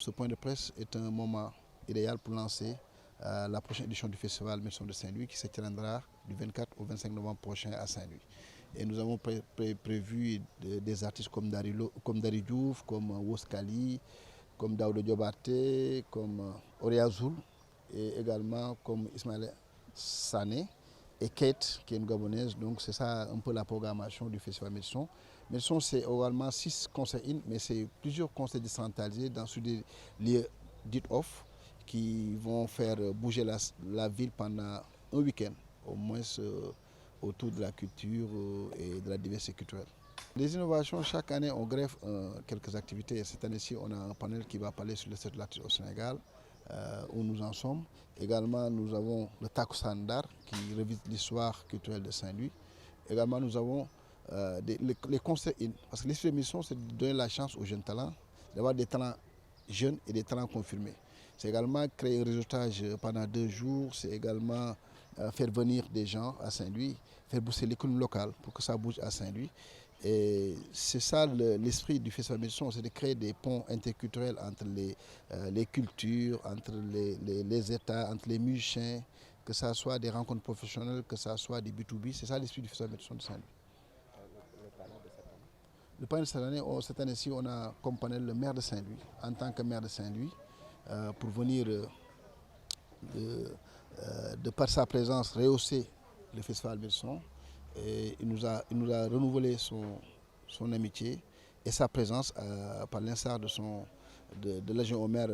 Ce point de presse est un moment idéal pour lancer la prochaine édition du Festival Maison de Saint-Louis qui se tiendra du 24 au 25 novembre prochain à Saint-Louis. Et nous avons prévu des artistes comme Dari Diouf, comme Woskali, comme Daouda Diobate, comme Oriazoul et également comme Ismaël Sané et Kate qui est une Gabonaise. Donc c'est ça un peu la programmation du Festival Maison. Maison c'est également 6 concerts mais c'est plusieurs concerts décentralisés dans des lieux dits off qui vont faire bouger la ville pendant un week-end au moins autour de la culture et de la diversité culturelle. Les innovations, chaque année, on greffe quelques activités. Cette année-ci, on a un panel qui va parler sur le secteur de l'artiste au Sénégal, où nous en sommes. Également, nous avons le Taco Sandar, qui revisite l'histoire culturelle de Saint-Louis. Également, nous avons les concerts in. Parce que l'esprit de mission, c'est de donner la chance aux jeunes talents, d'avoir des talents jeunes et des talents confirmés. C'est également créer un réseautage pendant 2 jours. C'est également faire venir des gens à Saint-Louis, faire booster l'économie locale pour que ça bouge à Saint-Louis. Et c'est ça l'esprit du Festival Maison, c'est de créer des ponts interculturels entre les cultures, entre les États, entre les musiciens, que ce soit des rencontres professionnelles, que ce soit des B2B. C'est ça l'esprit du Festival Maison de Saint-Louis. Le panel de cette année-ci, on a comme panel le maire de Saint-Louis, en tant que maire de Saint-Louis, pour venir de par sa présence rehausser le Festival Maison. Et il nous a renouvelé son amitié et sa présence par l'instar de l'adjoint au maire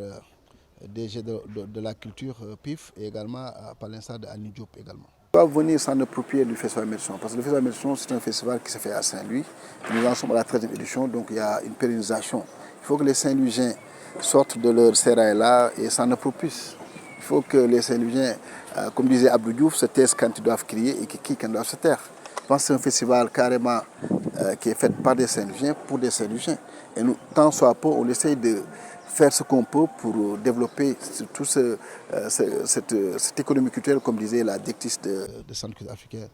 DG de la culture PIF et également par l'instar de Annie Diop également. On doit venir s'en approprier du Festival Maison parce que le Festival Maison c'est un festival qui se fait à Saint-Louis. Nous en sommes à la 13e édition, donc il y a une pérennisation. Il faut que les Saint-Louisiens sortent de leur sérail là et s'en approprient. Il faut que les Saint-Louisiens, comme disait Abdou Diouf, se taisent quand ils doivent crier et qui quand ils doivent se taire. Je pense que c'est un festival carrément qui est fait par des Saint-Louisiens pour des Saint-Louisiens. Et nous, tant soit peu, on essaye de faire ce qu'on peut pour développer toute cette économie culturelle, comme disait la directrice de Centre culturel africain,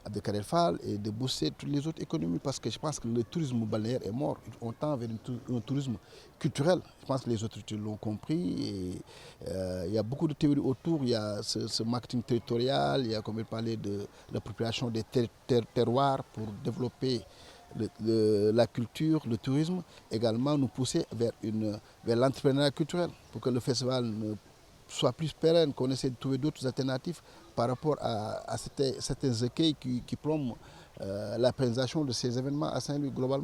Abdelkader Fall, et de booster toutes les autres économies parce que je pense que le tourisme balnéaire est mort. On tend vers un tourisme culturel. Je pense que les autorités l'ont compris. Et, il y a beaucoup de théories autour. Il y a ce marketing territorial, il y a comme il parlait de l'appropriation des terroirs pour développer la culture, le tourisme, également nous pousser vers l'entrepreneuriat culturel pour que le festival ne soit plus pérenne, qu'on essaie de trouver d'autres alternatives par rapport à certains écueils qui plombent la pérennisation de ces événements à Saint-Louis globalement.